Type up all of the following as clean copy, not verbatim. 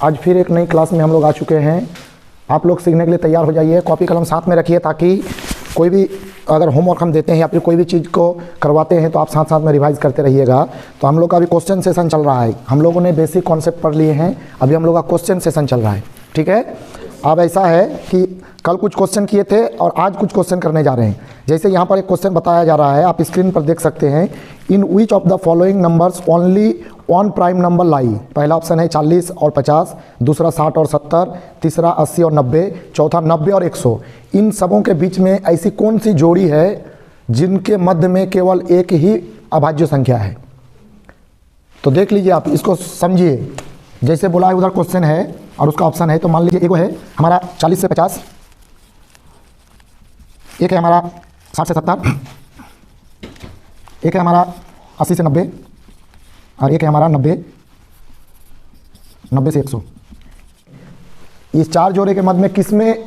आज फिर एक नई क्लास में हम लोग आ चुके हैं। आप लोग सीखने के लिए तैयार हो जाइए, कॉपी कलम साथ में रखिए ताकि कोई भी अगर होमवर्क हम देते हैं या फिर कोई भी चीज़ को करवाते हैं तो आप साथ साथ में रिवाइज करते रहिएगा। तो हम लोग का अभी क्वेश्चन सेशन चल रहा है, हम लोगों ने बेसिक कॉन्सेप्ट पढ़ लिए हैं, अभी हम लोग का क्वेश्चन सेशन चल रहा है, ठीक है। अब ऐसा है कि कल कुछ क्वेश्चन किए थे और आज कुछ क्वेश्चन करने जा रहे हैं। जैसे यहाँ पर एक क्वेश्चन बताया जा रहा है, आप स्क्रीन पर देख सकते हैं। In which of the following numbers only one prime number lie. पहला ऑप्शन है 40 और 50, दूसरा 60 और 70, तीसरा 80 और 90, चौथा 90 और 100। इन सबों के बीच में ऐसी कौन सी जोड़ी है जिनके मध्य में केवल एक ही अभाज्य संख्या है। तो देख लीजिए, आप इसको समझिए। जैसे बोला है उधर क्वेश्चन है और उसका ऑप्शन है, तो मान लीजिए एक है हमारा 40 से 50, एक है हमारा 60 से 70, एक है हमारा 80 से 90 और एक है हमारा 90 से 100। इस चार जोड़े के मध्य में किसमें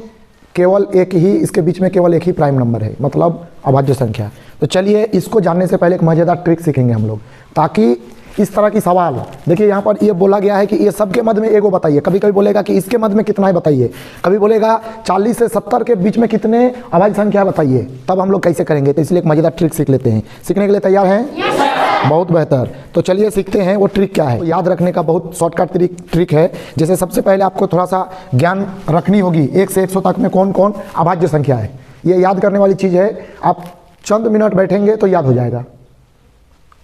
केवल एक ही, इसके बीच में केवल एक ही प्राइम नंबर है, मतलब अभाज्य संख्या। तो चलिए इसको जानने से पहले एक मज़ेदार ट्रिक सीखेंगे हम लोग, ताकि इस तरह की सवाल, देखिए यहाँ पर ये बोला गया है कि ये सब के मध्य में एगो बताइए। कभी कभी बोलेगा कि इसके मध्य में कितना है बताइए, कभी बोलेगा 40 से 70 के बीच में कितने अभाज्य संख्या बताइए। तब हम लोग कैसे करेंगे, तो इसलिए एक मज़ेदार ट्रिक सीख लेते हैं। सीखने के लिए तैयार हैं? बहुत बेहतर। तो चलिए सीखते हैं वो ट्रिक क्या है। तो याद रखने का बहुत शॉर्टकट ट्रिक है। जैसे सबसे पहले आपको थोड़ा सा ज्ञान रखनी होगी, 1 से 100 तक में कौन कौन अभाज्य संख्या है, ये याद करने वाली चीज़ है। आप चंद मिनट बैठेंगे तो याद हो जाएगा।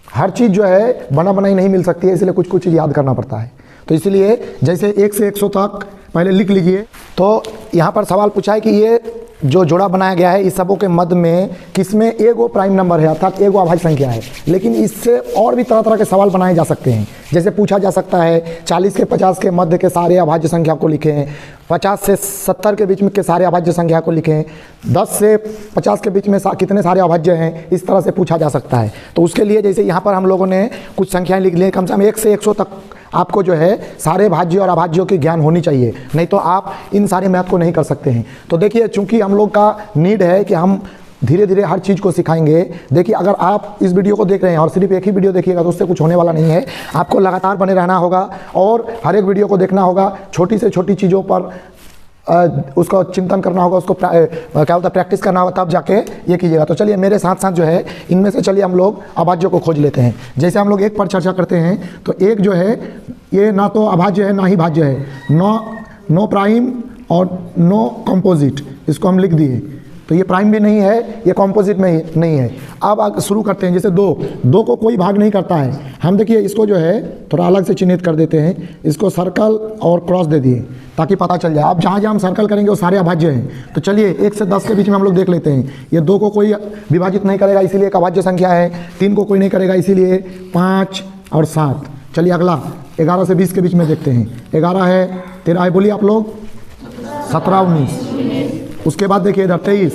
हर चीज़ जो है बना बनाई नहीं मिल सकती है, इसलिए कुछ कुछ चीज़ याद करना पड़ता है। तो इसलिए जैसे 1 से 100 तक पहले लिख लीजिए। तो यहाँ पर सवाल पूछा है कि ये जो जोड़ा बनाया गया है इस सबों के मध्य में किसमें एगो प्राइम नंबर है, अर्थात एगो अभाज्य संख्या है। लेकिन इससे और भी तरह तरह के सवाल बनाए जा सकते हैं। जैसे पूछा जा सकता है 40 से 50 के मध्य के सारे अभाज्य संख्या को लिखें, 50 से 70 के बीच में के सारे अभाज्य संख्या को लिखें, 10 से 50 के बीच में कितने सारे अभाज्य हैं, इस तरह से पूछा जा सकता है। तो उसके लिए जैसे यहाँ पर हम लोगों ने कुछ संख्याएँ लिख ली, कम से कम 1 से 100 तक आपको जो है सारे भाज्य और अभाज्यों की ज्ञान होनी चाहिए, नहीं तो आप इन सारे मैथ को नहीं कर सकते हैं। तो देखिए, चूंकि हम लोग का नीड है कि हम धीरे धीरे हर चीज़ को सिखाएंगे। देखिए, अगर आप इस वीडियो को देख रहे हैं और सिर्फ एक ही वीडियो देखिएगा तो उससे कुछ होने वाला नहीं है। आपको लगातार बने रहना होगा और हर एक वीडियो को देखना होगा। छोटी से छोटी चीज़ों पर उसका चिंतन करना होगा, उसको क्या होता है प्रैक्टिस करना होगा, तब जाके ये कीजिएगा। तो चलिए मेरे साथ साथ जो है इनमें से चलिए हम लोग अभाज्यों को खोज लेते हैं। जैसे हम लोग एक पर चर्चा करते हैं, तो एक जो है ये ना तो अभाज्य है ना ही भाज्य है, नो प्राइम और नो कंपोजिट, इसको हम लिख दिए। तो ये प्राइम भी नहीं है, ये कंपोजिट में ही नहीं है। अब शुरू करते हैं। जैसे दो को कोई भाग नहीं करता है। हम देखिए इसको जो है थोड़ा अलग से चिन्हित कर देते हैं, इसको सर्कल और क्रॉस दे दिए ताकि पता चल जाए। अब जहाँ जहाँ हम सर्कल करेंगे वो सारे अभाज्य हैं। तो चलिए 1 से 10 के बीच में हम लोग देख लेते हैं। ये 2 को कोई विभाजित नहीं करेगा, इसीलिए एक अभाज्य संख्या है। 3 को कोई नहीं करेगा, इसीलिए 5 और 7। चलिए अगला 11 से 20 के बीच में देखते हैं। 11 है, 13 है, बोलिए आप लोग, 17, 19। उसके बाद देखिए इधर 23,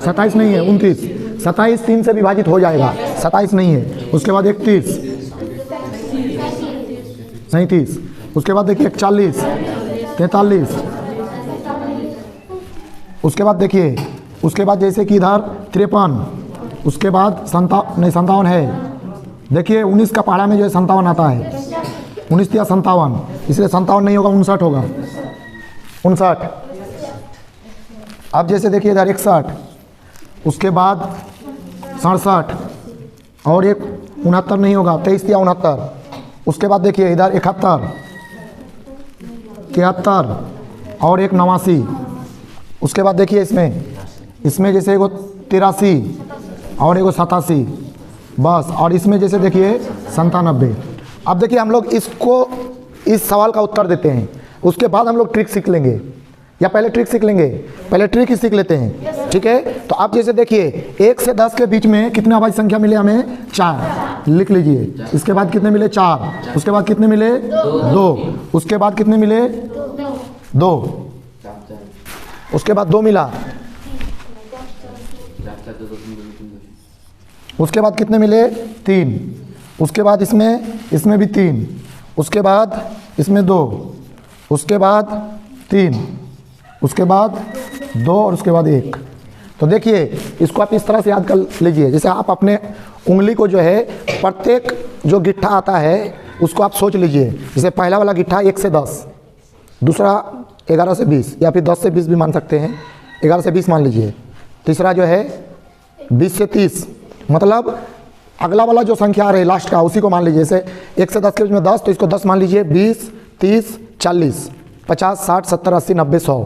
27 नहीं है, 29। 27 3 से विभाजित हो जाएगा, 27 नहीं है। उसके बाद 31, 37। उसके बाद देखिए 40, 43। उसके बाद देखिए, उसके बाद जैसे कि इधर 53। उसके बाद 57 है। देखिए 19 का पहाड़ा में जो है 57 आता है, 19 या 57, इसलिए 57 नहीं होगा, 59 होगा, 59। अब जैसे देखिए इधर 61, उसके बाद 67 और एक 69 नहीं होगा, 23 या 69। उसके बाद देखिए इधर 71, 73 और एक 89। उसके बाद देखिए इसमें जैसे एगो 83 और एगो 87 बस। और इसमें जैसे देखिए 97। अब देखिए हम लोग इसको इस सवाल का उत्तर देते हैं, उसके बाद हम लोग ट्रिक सीख लेंगे, या पहले ट्रिक सीख लेंगे? पहले ट्रिक ही सीख लेते हैं, ठीक है। तो आप जैसे देखिए 1 से 10 के बीच में कितने अभाज्य संख्या मिले हमें? 4, लिख लीजिए। इसके बाद कितने मिले? 4। उसके बाद कितने मिले? 2। उसके बाद कितने मिले? 2। उसके बाद 2 मिला। उसके बाद कितने मिले? 3। उसके बाद इसमें भी 3। उसके बाद इसमें 2। उसके बाद 3। उसके बाद 2 और उसके बाद 1। तो देखिए इसको आप इस तरह से याद कर लीजिए। जैसे आप अपने उंगली को जो है प्रत्येक जो गिट्ठा आता है उसको आप सोच लीजिए। जैसे पहला वाला गिट्ठा 1 से 10, दूसरा 11 से 20 या फिर 10 से 20 भी मान सकते हैं, 11 से 20 मान लीजिए। तीसरा जो है 20 से 30, मतलब अगला वाला जो संख्या आ रही है लास्ट का उसी को मान लीजिए। जैसे 1 से 10 के बीच में 10, तो इसको 10 मान लीजिए। 20, 30, 40, 50, 60, 70, 80, 90, 100,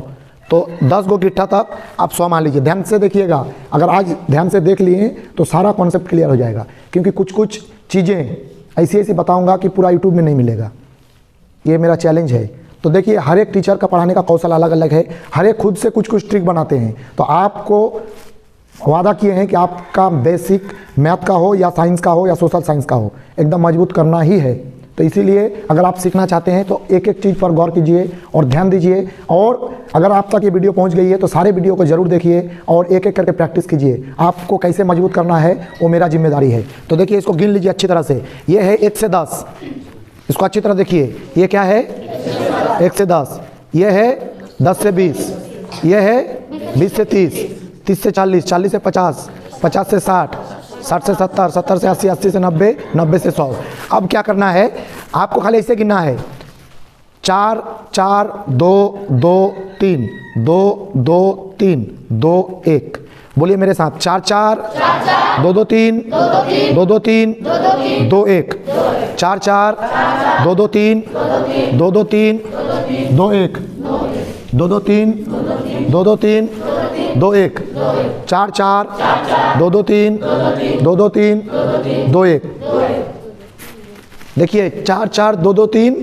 तो 10 गो गिट्ठा तक आप 100 मान लीजिए। ध्यान से देखिएगा, अगर आज ध्यान से देख लिए तो सारा कॉन्सेप्ट क्लियर हो जाएगा, क्योंकि कुछ कुछ चीज़ें ऐसी ऐसी बताऊंगा कि पूरा यूट्यूब में नहीं मिलेगा। ये मेरा चैलेंज है। तो देखिए, हर एक टीचर का पढ़ाने का कौशल अलग अलग है, हर एक खुद से कुछ कुछ ट्रिक बनाते हैं। तो आपको वादा किए हैं कि आपका बेसिक मैथ का हो या साइंस का हो या सोशल साइंस का हो, एकदम मजबूत करना ही है। तो इसीलिए अगर आप सीखना चाहते हैं तो एक एक चीज़ पर गौर कीजिए और ध्यान दीजिए। और अगर आप तक ये वीडियो पहुंच गई है तो सारे वीडियो को ज़रूर देखिए और एक एक करके प्रैक्टिस कीजिए। आपको कैसे मजबूत करना है वो मेरा जिम्मेदारी है। तो देखिए, इसको गिन लीजिए अच्छी तरह से। ये है 1 से 10, इसको अच्छी तरह देखिए। ये क्या है? 1 से 10। ये है 10 से 20, ये है 20 से 30, 30 से 40, 40 से 50, 50 से 60, 60 से 70, 70 से 80, 80 से 90, 90 से 100। अब क्या करना है, आपको खाली ऐसे गिनना है। 4 4 2 2 3 2 2 3 2 1। बोलिए मेरे साथ, 4 4 2 2 3 2 2 3 2 1, 4 4 2 2 3 2 2 3 2 1, 2 2 3 2 2 3 2 1, 4 4 2 2 3 2 2 3 2 1। देखिए, 4 4 2 2 3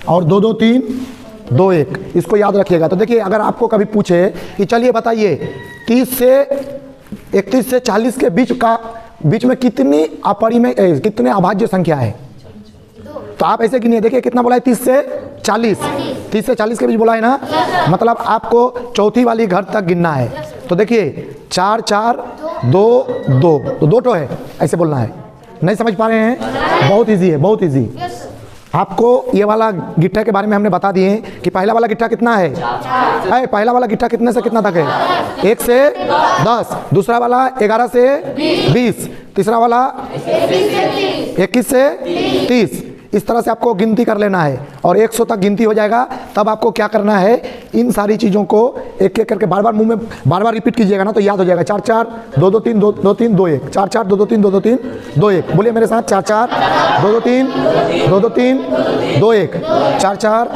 और 2 2 3 2 1, इसको याद रखिएगा। तो देखिए, अगर आपको कभी पूछे कि चलिए बताइए 31 से 40 के बीच में कितनी अपरिमेय कितने अभाज्य संख्या है, तो आप ऐसे गिनिए। देखिए कितना बोला है, 30 से 40, 30 से 40 के बीच बोला है ना, मतलब आपको चौथी वाली घर तक गिनना है। तो देखिए 4 4 2 2, तो 2 तो है, ऐसे बोलना है। नहीं समझ पा रहे हैं? बहुत इजी है, बहुत इजी। आपको ये वाला गिट्ठा के बारे में हमने बता दिए कि पहला वाला गिट्ठा कितना है, पहला वाला गिट्ठा कितने से कितना तक है? 1 से 10, दूसरा वाला 11 से 20, तीसरा वाला 21 से 30। इस तरह से आपको गिनती कर लेना है और 100 तक गिनती हो जाएगा। तब आपको क्या करना है, इन सारी चीज़ों को एक एक करके बार बार मुंह में बार बार रिपीट कीजिएगा ना, तो याद हो जाएगा। 4 4 2 2 3 2 2 3 2 1, 4 4 2 2 3 2 2 3 2 1। बोलिए मेरे साथ, 4 4 2 2 3 2 2 3 2 1, 4 4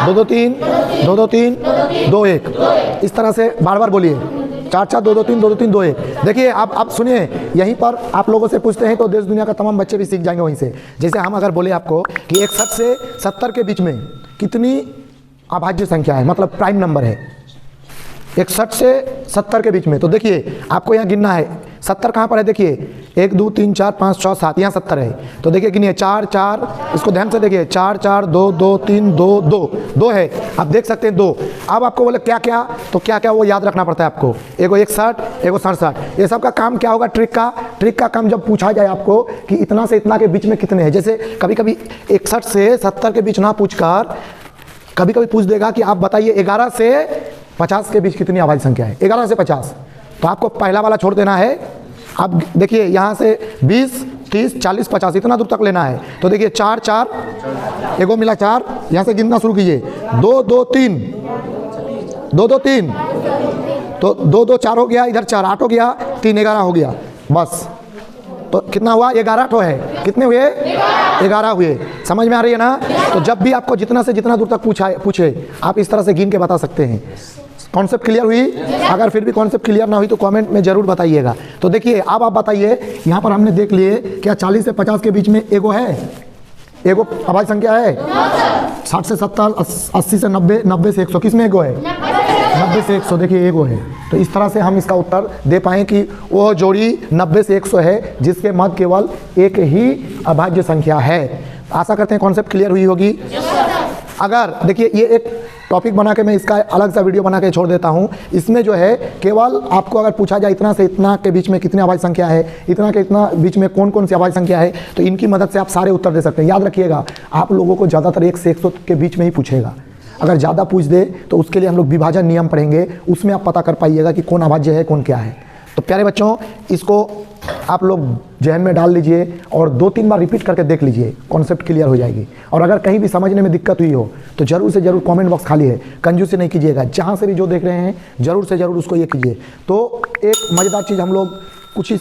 2 2 3 2 2 3 2 1। इस तरह से बार बार बोलिए, 4 4 2 2 3 2 2 3 2 1। देखिए, आप सुनिए, यहीं पर आप लोगों से पूछते हैं तो देश दुनिया का तमाम बच्चे भी सीख जाएंगे वहीं से। जैसे हम अगर बोले आपको कि 61 से 70 के बीच में कितनी अभाज्य संख्या है, मतलब प्राइम नंबर है 61 से 70 के बीच में, तो देखिए आपको यहाँ गिनना है। 70 कहाँ पर है? देखिए 1 2 3 4 5 6 7, यहाँ 70 है। तो देखिए गिनिए, 4 4, इसको ध्यान से देखिए, 4 4 2 2 3 2 2 2 है, आप देख सकते हैं 2। अब आपको बोले क्या क्या, तो क्या क्या वो याद रखना पड़ता है आपको। एगो 61, एगो 67। ये सब का काम क्या होगा? ट्रिक का काम जब पूछा जाए आपको कि इतना से इतना के बीच में कितने हैं, जैसे कभी कभी 61 से 70 के बीच ना पूछकर कभी कभी पूछ देगा कि आप बताइए 11 से 50 के बीच कितनी अभाज्य संख्या है, 11 से 50। तो आपको पहला वाला छोड़ देना है। अब देखिए यहाँ से 20 30 40 50 इतना दूर तक लेना है। तो देखिए 4 4, एगो मिला 4, यहाँ से गिनना शुरू कीजिए। 2 2 3 2 2 3, तो 2 2 4 हो गया, इधर 4 8 हो गया, 3 11 हो गया, बस। तो कितना हुआ? 11 तो है। कितने हुए? 11 हुए। समझ में आ रही है ना? तो जब भी आपको जितना से जितना दूर तक पूछे आप इस तरह से गिन के बता सकते हैं। कॉन्सेप्ट क्लियर हुई? अगर फिर भी कॉन्सेप्ट क्लियर ना हुई तो कमेंट में जरूर बताइएगा। तो देखिए, अब आप बताइए, यहाँ पर हमने देख लिए क्या 40 से 50 के बीच में एगो है, एगो अभाज्य संख्या है? 60 से 70, 80 से 90, 90 से 100, किस में एगो है? 90 से 100। देखिए एगो है। तो इस तरह से हम इसका उत्तर दे पाएँ कि वो जोड़ी 90 से 100 है जिसके मध्य केवल एक ही अभाज्य संख्या है। आशा करते हैं कॉन्सेप्ट क्लियर हुई होगी। अगर देखिए, ये एक टॉपिक बना के मैं इसका अलग सा वीडियो बना के छोड़ देता हूँ। इसमें जो है केवल आपको अगर पूछा जाए इतना से इतना के बीच में कितनी अभाज्य संख्या है, इतना के इतना बीच में कौन कौन सी अभाज्य संख्या है, तो इनकी मदद से आप सारे उत्तर दे सकते हैं। याद रखिएगा, आप लोगों को ज़्यादातर 1 से 100 के बीच में ही पूछेगा। अगर ज़्यादा पूछ दे तो उसके लिए हम लोग विभाजन नियम पढ़ेंगे, उसमें आप पता कर पाइएगा कि कौन अभाज्य है कौन क्या है। तो प्यारे बच्चों, इसको आप लोग जहन में डाल लीजिए और 2-3 बार रिपीट करके देख लीजिए, कॉन्सेप्ट क्लियर हो जाएगी। और अगर कहीं भी समझने में दिक्कत हुई हो तो जरूर से जरूर कमेंट बॉक्स खाली है, कंजूसी नहीं कीजिएगा, जहाँ से भी जो देख रहे हैं जरूर से जरूर उसको ये कीजिए। तो एक मज़ेदार चीज़ हम लोग कुछ ही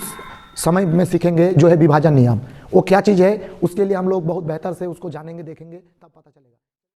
समय में सीखेंगे, जो है विभाजन नियम। वो क्या चीज़ है उसके लिए हम लोग बहुत बेहतर से उसको जानेंगे, देखेंगे, तब पता चलेगा।